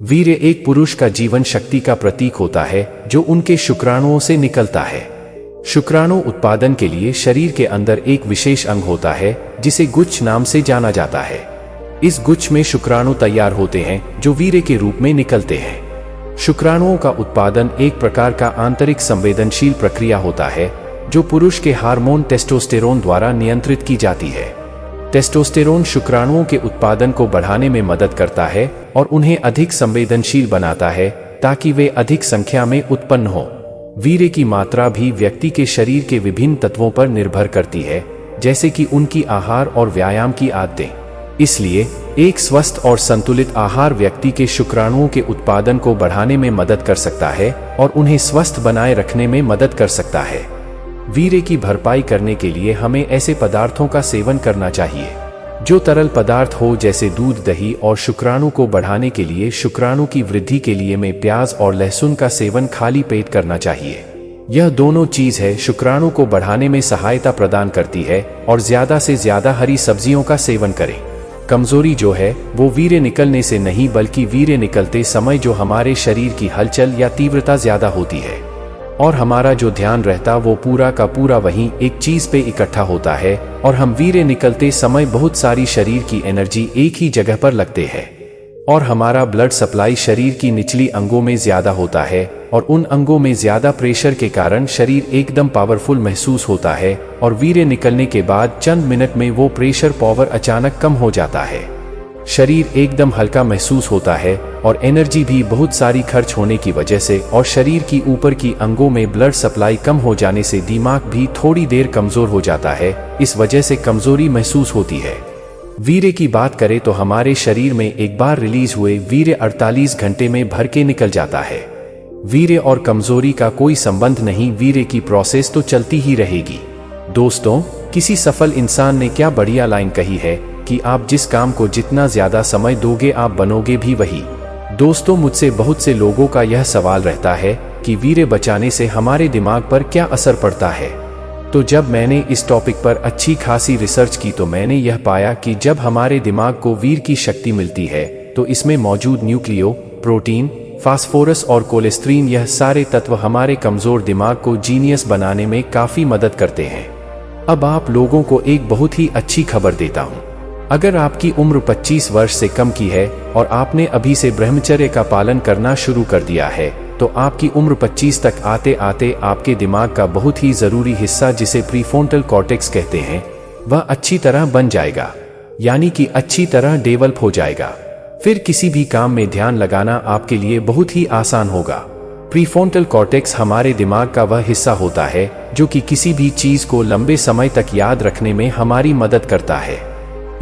वीर्य एक पुरुष का जीवन शक्ति का प्रतीक होता है जो उनके शुक्राणुओं से निकलता है। शुक्राणु उत्पादन के लिए शरीर के अंदर एक विशेष अंग होता है जिसे गुच्छ नाम से जाना जाता है। इस गुच्छ में शुक्राणु तैयार होते हैं जो वीर्य के रूप में निकलते हैं। शुक्राणुओं का उत्पादन एक प्रकार का आंतरिक संवेदनशील प्रक्रिया होता है जो पुरुष के हार्मोन टेस्टोस्टेरोन द्वारा नियंत्रित की जाती है। टेस्टोस्टेरोन शुक्राणुओं के उत्पादन को बढ़ाने में मदद करता है और उन्हें अधिक संवेदनशील बनाता है ताकि वे अधिक संख्या में उत्पन्न हो। वीर्य की मात्रा भी व्यक्ति के शरीर के विभिन्न तत्वों पर निर्भर करती है, जैसे कि उनकी आहार और व्यायाम की आदतें। इसलिए एक स्वस्थ और संतुलित आहार व्यक्ति के शुक्राणुओं के उत्पादन को बढ़ाने में मदद कर सकता है और उन्हें स्वस्थ बनाए रखने में मदद कर सकता है। वीर्य की भरपाई करने के लिए हमें ऐसे पदार्थों का सेवन करना चाहिए जो तरल पदार्थ हो, जैसे दूध, दही, और शुक्राणु को बढ़ाने के लिए शुक्राणु की वृद्धि के लिए में प्याज और लहसुन का सेवन खाली पेट करना चाहिए। यह दोनों चीज है शुक्राणु को बढ़ाने में सहायता प्रदान करती है। और ज्यादा से ज्यादा हरी सब्जियों का सेवन करें। कमजोरी जो है वो वीर्य निकलने से नहीं बल्कि वीर्य निकलते समय जो हमारे शरीर की हलचल या तीव्रता ज्यादा होती है और हमारा जो ध्यान रहता वो पूरा का पूरा वहीं एक चीज पे इकट्ठा होता है और हम वीर्य निकलते समय बहुत सारी शरीर की एनर्जी एक ही जगह पर लगते हैं और हमारा ब्लड सप्लाई शरीर की निचली अंगों में ज्यादा होता है और उन अंगों में ज्यादा प्रेशर के कारण शरीर एकदम पावरफुल महसूस होता है और वीर्य निकलने के बाद चंद मिनट में वो प्रेशर पावर अचानक कम हो जाता है। शरीर एकदम हल्का महसूस होता है और एनर्जी भी बहुत सारी खर्च होने की वजह से और शरीर की ऊपर की अंगों में ब्लड सप्लाई कम हो जाने से दिमाग भी थोड़ी देर कमजोर हो जाता है। इस वजह से कमजोरी महसूस होती है। वीर्य की बात करें तो हमारे शरीर में एक बार रिलीज हुए वीर्य 48 घंटे में भर के निकल जाता है। वीर्य और कमजोरी का कोई संबंध नहीं, वीर्य की प्रोसेस तो चलती ही रहेगी। दोस्तों, किसी सफल इंसान ने क्या बढ़िया लाइन कही है कि आप जिस काम को जितना ज्यादा समय दोगे आप बनोगे भी वही। दोस्तों, मुझसे बहुत से लोगों का यह सवाल रहता है कि वीर्य बचाने से हमारे दिमाग पर क्या असर पड़ता है। तो जब मैंने इस टॉपिक पर अच्छी खासी रिसर्च की तो मैंने यह पाया कि जब हमारे दिमाग को वीर्य की शक्ति मिलती है तो इसमें मौजूद न्यूक्लियो, प्रोटीन, फास्फोरस और कोलेस्ट्रीन यह सारे तत्व हमारे कमजोर दिमाग को जीनियस बनाने में काफी मदद करते हैं। अब आप लोगों को एक बहुत ही अच्छी खबर देता हूँ। अगर आपकी उम्र 25 वर्ष से कम की है और आपने अभी से ब्रह्मचर्य का पालन करना शुरू कर दिया है तो आपकी उम्र 25 तक आते आते आपके दिमाग का बहुत ही जरूरी हिस्सा जिसे प्रीफ्रंटल कॉर्टेक्स कहते हैं वह अच्छी तरह बन जाएगा, यानी कि अच्छी तरह डेवलप हो जाएगा। फिर किसी भी काम में ध्यान लगाना आपके लिए बहुत ही आसान होगा। प्रीफ्रंटल कॉर्टेक्स हमारे दिमाग का वह हिस्सा होता है जो कि किसी भी चीज को लंबे समय तक याद रखने में हमारी मदद करता है।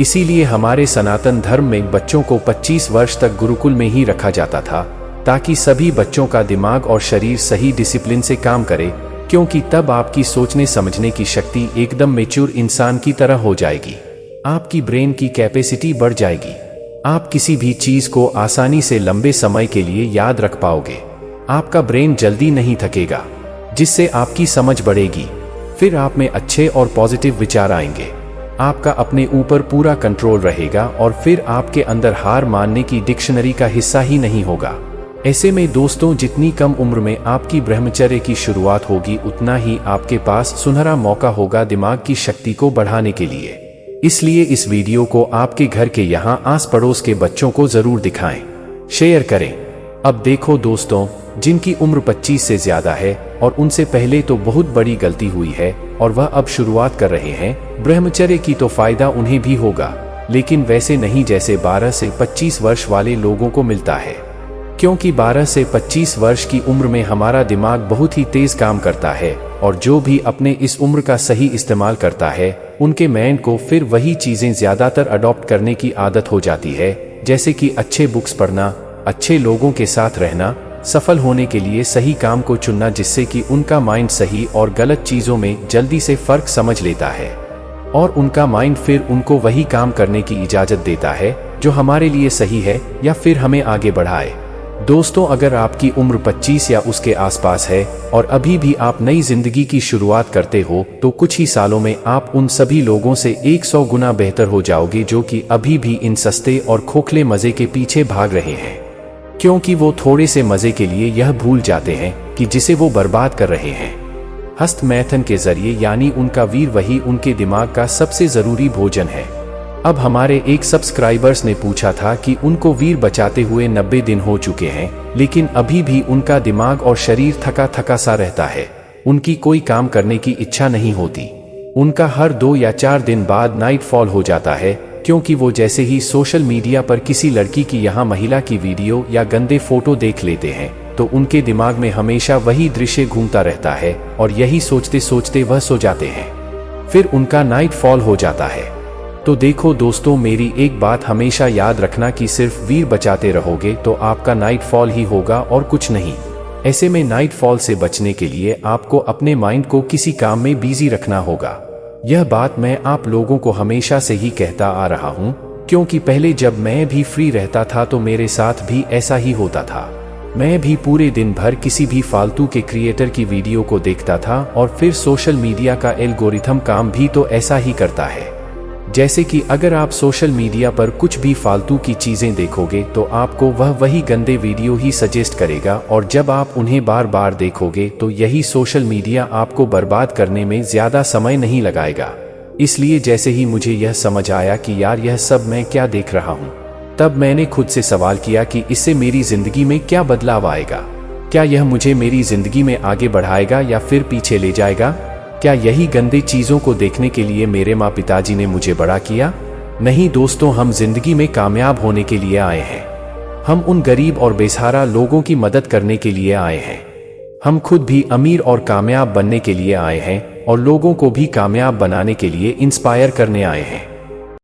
इसीलिए हमारे सनातन धर्म में बच्चों को 25 वर्ष तक गुरुकुल में ही रखा जाता था ताकि सभी बच्चों का दिमाग और शरीर सही डिसिप्लिन से काम करे, क्योंकि तब आपकी सोचने समझने की शक्ति एकदम मैच्योर इंसान की तरह हो जाएगी। आपकी ब्रेन की कैपेसिटी बढ़ जाएगी। आप किसी भी चीज को आसानी से लंबे समय के लिए याद रख पाओगे। आपका ब्रेन जल्दी नहीं थकेगा, जिससे आपकी समझ बढ़ेगी। फिर आप में अच्छे और पॉजिटिव विचार आएंगे। आपका अपने ऊपर पूरा कंट्रोल रहेगा और फिर आपके अंदर हार मानने की डिक्शनरी का हिस्सा ही नहीं होगा। ऐसे में दोस्तों, जितनी कम उम्र में आपकी ब्रह्मचर्य की शुरुआत होगी उतना ही आपके पास सुनहरा मौका होगा दिमाग की शक्ति को बढ़ाने के लिए। इसलिए इस वीडियो को आपके घर के यहाँ आस पड़ोस के बच्चों को जरूर दिखाएं, शेयर करें। अब देखो दोस्तों, जिनकी उम्र 25 से ज्यादा है और उनसे पहले तो बहुत बड़ी गलती हुई है और वह अब शुरुआत कर रहे हैं ब्रह्मचर्य की, तो फायदा उन्हें भी होगा, लेकिन वैसे नहीं जैसे 12 से 25 वर्ष वाले लोगों को मिलता है। क्योंकि 12 से 25 वर्ष की उम्र में हमारा दिमाग बहुत ही तेज काम करता है और जो भी अपने इस उम्र का सही इस्तेमाल करता है उनके माइंड को फिर वही चीजें ज्यादातर अडॉप्ट करने की आदत हो जाती है, जैसे कि अच्छे बुक्स पढ़ना, अच्छे लोगों के साथ रहना, सफल होने के लिए सही काम को चुनना, जिससे कि उनका माइंड सही और गलत चीजों में जल्दी से फर्क समझ लेता है और उनका माइंड फिर उनको वही काम करने की इजाजत देता है जो हमारे लिए सही है या फिर हमें आगे बढ़ाए। दोस्तों, अगर आपकी उम्र 25 या उसके आसपास है और अभी भी आप नई जिंदगी की शुरुआत करते हो तो कुछ ही सालों में आप उन सभी लोगों से 100 गुना बेहतर हो जाओगे जो कि अभी भी इन सस्ते और खोखले मजे के पीछे भाग रहे हैं। क्योंकि वो थोड़े से मजे के लिए यह भूल जाते हैं कि जिसे वो बर्बाद कर रहे हैं। हस्तमैथन के जरिए यानी उनका वीर वही उनके दिमाग का सबसे जरूरी भोजन है। अब हमारे एक सब्सक्राइबर्स ने पूछा था कि उनको वीर बचाते हुए 90 दिन हो चुके हैं, लेकिन अभी भी उनका दिमाग और शरीर थका थका सा रहता है। उनकी कोई काम करने की इच्छा नहीं होती। उनका हर 2 या 4 दिन बाद नाइट फॉल हो जाता है, क्योंकि वो जैसे ही सोशल मीडिया पर किसी लड़की की यहाँ महिला की वीडियो या गंदे फोटो देख लेते हैं तो उनके दिमाग में हमेशा वही दृश्य घूमता रहता है और यही सोचते सोचते वह सो जाते हैं। फिर उनका नाइट फॉल हो जाता है। तो देखो दोस्तों, मेरी एक बात हमेशा याद रखना कि सिर्फ वीर बचाते रहोगे तो आपका नाइट फॉल ही होगा और कुछ नहीं। ऐसे में नाइट फॉल से बचने के लिए आपको अपने माइंड को किसी काम में बिजी रखना होगा। यह बात मैं आप लोगों को हमेशा से ही कहता आ रहा हूँ, क्योंकि पहले जब मैं भी फ्री रहता था तो मेरे साथ भी ऐसा ही होता था। मैं भी पूरे दिन भर किसी भी फालतू के क्रिएटर की वीडियो को देखता था और फिर सोशल मीडिया का एल्गोरिथम काम भी तो ऐसा ही करता है। जैसे कि अगर आप सोशल मीडिया पर कुछ भी फालतू की चीजें देखोगे तो आपको वह वही गंदे वीडियो ही सजेस्ट करेगा और जब आप उन्हें बार बार देखोगे तो यही सोशल मीडिया आपको बर्बाद करने में ज्यादा समय नहीं लगाएगा। इसलिए जैसे ही मुझे यह समझ आया कि यार यह सब मैं क्या देख रहा हूँ, तब मैंने खुद से सवाल किया कि इससे मेरी जिंदगी में क्या बदलाव आएगा। क्या यह मुझे मेरी जिंदगी में आगे बढ़ाएगा या फिर पीछे ले जाएगा? क्या यही गंदे चीजों को देखने के लिए मेरे माँ पिताजी ने मुझे बड़ा किया? नहीं दोस्तों, हम जिंदगी में कामयाब होने के लिए आए हैं। हम उन गरीब और बेसहारा लोगों की मदद करने के लिए आए हैं। हम खुद भी अमीर और कामयाब बनने के लिए आए हैं और लोगों को भी कामयाब बनाने के लिए इंस्पायर करने आए हैं।